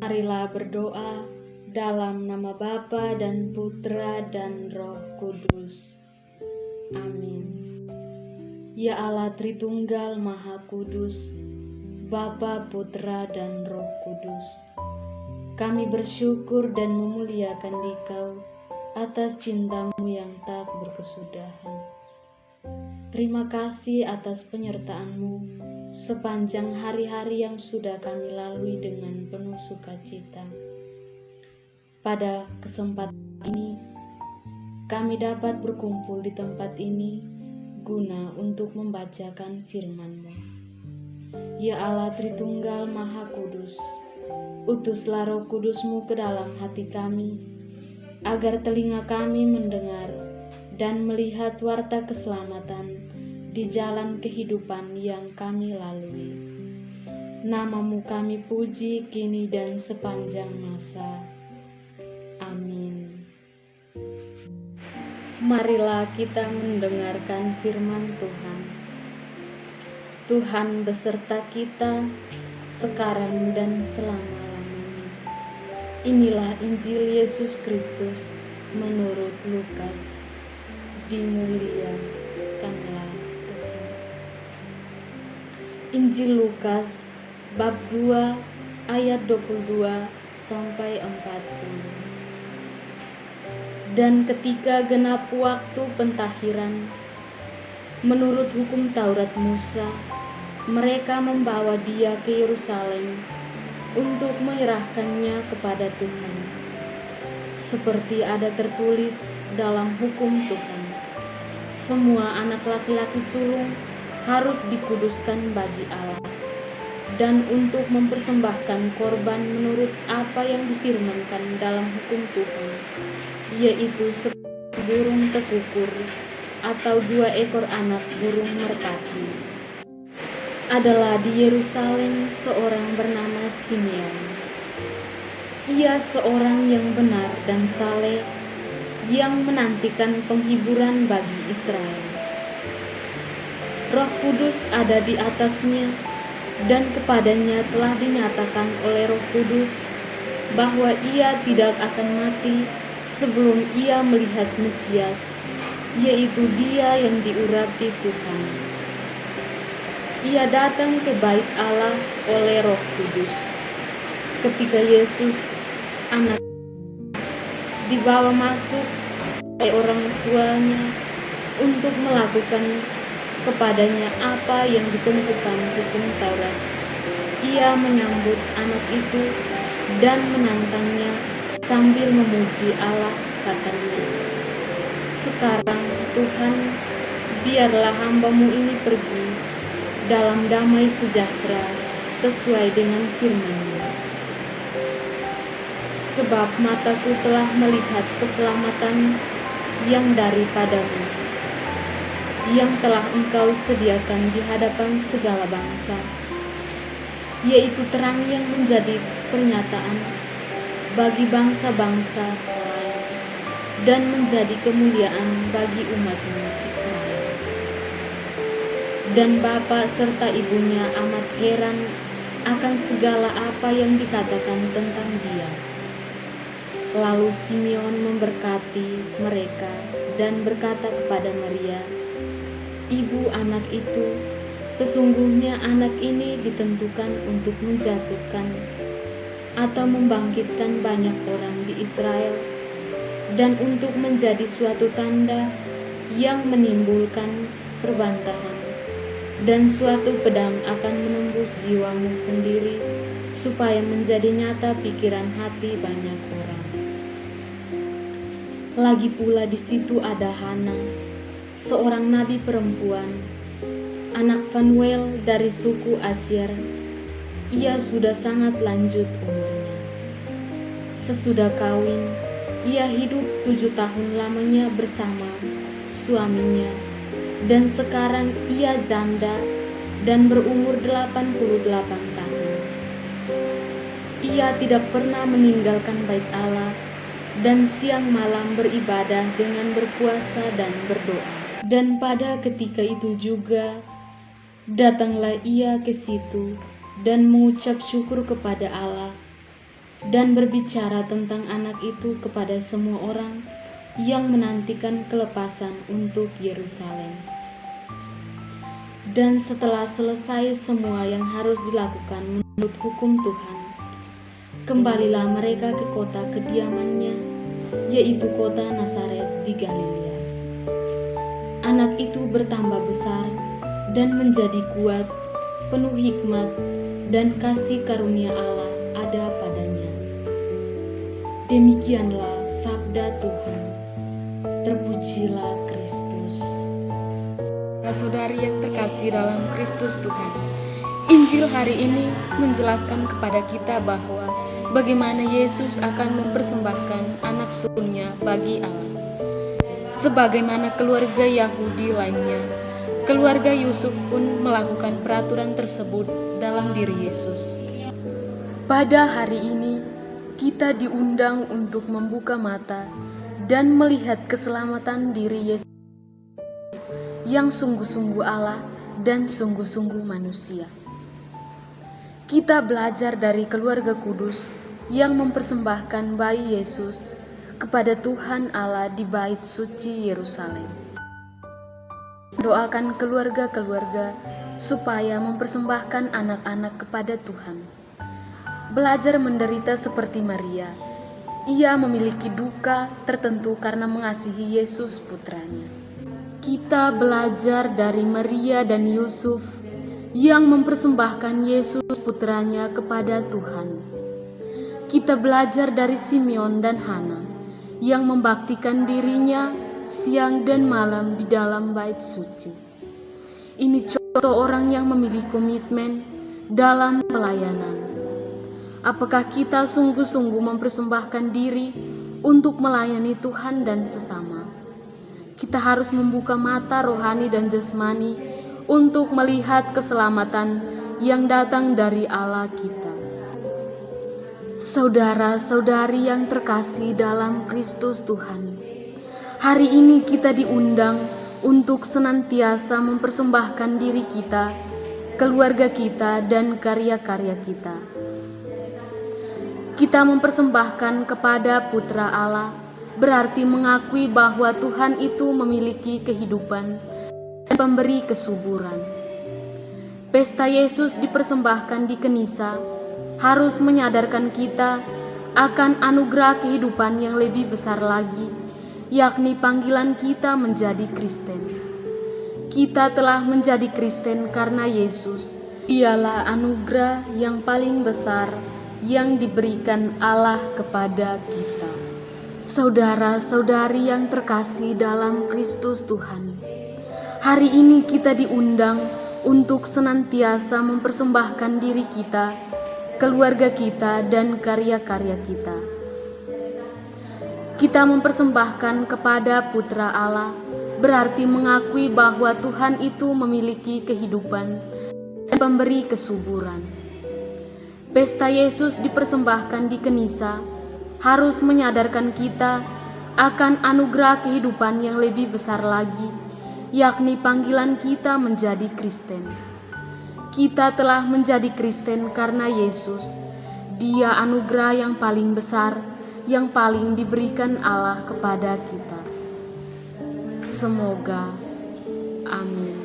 Marilah berdoa dalam nama Bapa dan Putra dan Roh Kudus. Amin. Ya Allah Tritunggal Maha Kudus, Bapa, Putra, dan Roh Kudus, kami bersyukur dan memuliakan Dikau atas cinta-Mu yang tak berkesudahan. Terima kasih atas penyertaan-Mu sepanjang hari-hari yang sudah kami lalui dengan penuh sukacita. Pada kesempatan ini, kami dapat berkumpul di tempat ini guna untuk membacakan firman-Mu. Ya Allah Tritunggal Maha Kudus, utuslah Roh Kudus-Mu ke dalam hati kami, agar telinga kami mendengar dan melihat warta keselamatan di jalan kehidupan yang kami lalui. Nama-Mu kami puji kini dan sepanjang masa. Amin. Marilah kita mendengarkan firman Tuhan. Tuhan beserta kita sekarang dan selama-lamanya. Inilah Injil Yesus Kristus menurut Lukas. Dimuliakanlah Injil Lukas bab 2 ayat 22 sampai 40. Dan ketika genap waktu pentahiran menurut hukum Taurat Musa, mereka membawa Dia ke Yerusalem untuk menyerahkannya kepada Tuhan, seperti ada tertulis dalam hukum Tuhan. Semua anak laki-laki sulung harus dikuduskan bagi Allah, dan untuk mempersembahkan korban menurut apa yang difirmankan dalam hukum Tuhan, yaitu seperti burung tekukur atau 2 ekor anak burung merpati. Adalah di Yerusalem seorang bernama Simeon. Ia seorang yang benar dan saleh, yang menantikan penghiburan bagi Israel. Roh Kudus ada di atasnya, dan kepadanya telah dinyatakan oleh Roh Kudus bahwa ia tidak akan mati sebelum ia melihat Mesias, yaitu Dia yang diurapi Tuhan. Ia datang ke bait Allah oleh Roh Kudus. Ketika Yesus, anak, dibawa masuk oleh orang tuanya untuk melakukan kepadanya apa yang ditentukan hukum Taurat, ia menyambut anak itu dan menantangnya sambil memuji Allah, katanya, "Sekarang Tuhan, biarlah hamba-Mu ini pergi dalam damai sejahtera sesuai dengan firman-Mu. Sebab mataku telah melihat keselamatan yang daripada-Mu, yang telah Engkau sediakan di hadapan segala bangsa, yaitu terang yang menjadi pernyataan bagi bangsa-bangsa lain, dan menjadi kemuliaan bagi umat-Mu Israel." Dan bapa serta ibunya amat heran akan segala apa yang dikatakan tentang Dia. Lalu Simeon memberkati mereka dan berkata kepada Maria, ibu anak itu, "Sesungguhnya anak ini ditentukan untuk menjatuhkan atau membangkitkan banyak orang di Israel, dan untuk menjadi suatu tanda yang menimbulkan perbantahan, dan suatu pedang akan menembus jiwamu sendiri, supaya menjadi nyata pikiran hati banyak orang." Lagi pula di situ ada Hana, seorang nabi perempuan, anak Fanuel dari suku Asyer. Ia sudah sangat lanjut umurnya. Sesudah kawin, ia hidup 7 tahun lamanya bersama suaminya, dan sekarang ia janda dan berumur 88 tahun. Ia tidak pernah meninggalkan bait Allah, dan siang malam beribadah dengan berpuasa dan berdoa. Dan pada ketika itu juga datanglah ia ke situ dan mengucap syukur kepada Allah. dan berbicara tentang anak itu kepada semua orang yang menantikan kelepasan untuk Yerusalem. Dan setelah selesai semua yang harus dilakukan menurut hukum Tuhan, kembalilah mereka ke kota kediamannya, yaitu kota Nazaret di Galilea. Anak itu bertambah besar dan menjadi kuat, penuh hikmat dan kasih karunia Allah ada padanya. Demikianlah sabda Tuhan. Terpujilah Kristus. Saudari yang terkasih dalam Kristus Tuhan, Injil hari ini menjelaskan kepada kita bahwa bagaimana Yesus akan mempersembahkan anak sulungnya bagi Allah. Sebagaimana keluarga Yahudi lainnya, keluarga Yusuf pun melakukan peraturan tersebut dalam diri Yesus. Pada hari ini, kita diundang untuk membuka mata dan melihat keselamatan diri Yesus yang sungguh-sungguh Allah dan sungguh-sungguh manusia. Kita belajar dari keluarga kudus yang mempersembahkan bayi Yesus kepada Tuhan Allah di Bait Suci Yerusalem. Doakan keluarga-keluarga supaya mempersembahkan anak-anak kepada Tuhan. Belajar menderita seperti Maria. Ia memiliki duka tertentu karena mengasihi Yesus putranya. Kita belajar dari Maria dan Yusuf yang mempersembahkan Yesus putranya kepada Tuhan. Kita belajar dari Simeon dan Hana yang membaktikan dirinya siang dan malam di dalam bait suci. Ini contoh orang yang memiliki komitmen dalam pelayanan. Apakah kita sungguh-sungguh mempersembahkan diri untuk melayani Tuhan dan sesama? Kita harus membuka mata rohani dan jasmani untuk melihat keselamatan yang datang dari Allah kita. Saudara-saudari yang terkasih dalam Kristus Tuhan, hari ini kita diundang untuk senantiasa mempersembahkan diri kita, keluarga kita, dan karya-karya kita. Kita mempersembahkan kepada Putra Allah, berarti mengakui bahwa Tuhan itu memiliki kehidupan dan pemberi kesuburan. Pesta Yesus dipersembahkan di Kenisa harus menyadarkan kita akan anugerah kehidupan yang lebih besar lagi, yakni panggilan kita menjadi Kristen. Kita telah menjadi Kristen karena Yesus. Dialah anugerah yang paling besar yang diberikan Allah kepada kita. Saudara-saudari yang terkasih dalam Kristus Tuhan, hari ini kita diundang untuk senantiasa mempersembahkan diri kita, keluarga kita, dan karya-karya kita. Kita mempersembahkan kepada Putra Allah, berarti mengakui bahwa Tuhan itu memiliki kehidupan dan pemberi kesuburan. Pesta Yesus dipersembahkan di Kenisa harus menyadarkan kita akan anugerah kehidupan yang lebih besar lagi, yakni panggilan kita menjadi Kristen. Kita telah menjadi Kristen karena Yesus. Dia anugerah yang paling besar, yang paling diberikan Allah kepada kita. Semoga. Amin.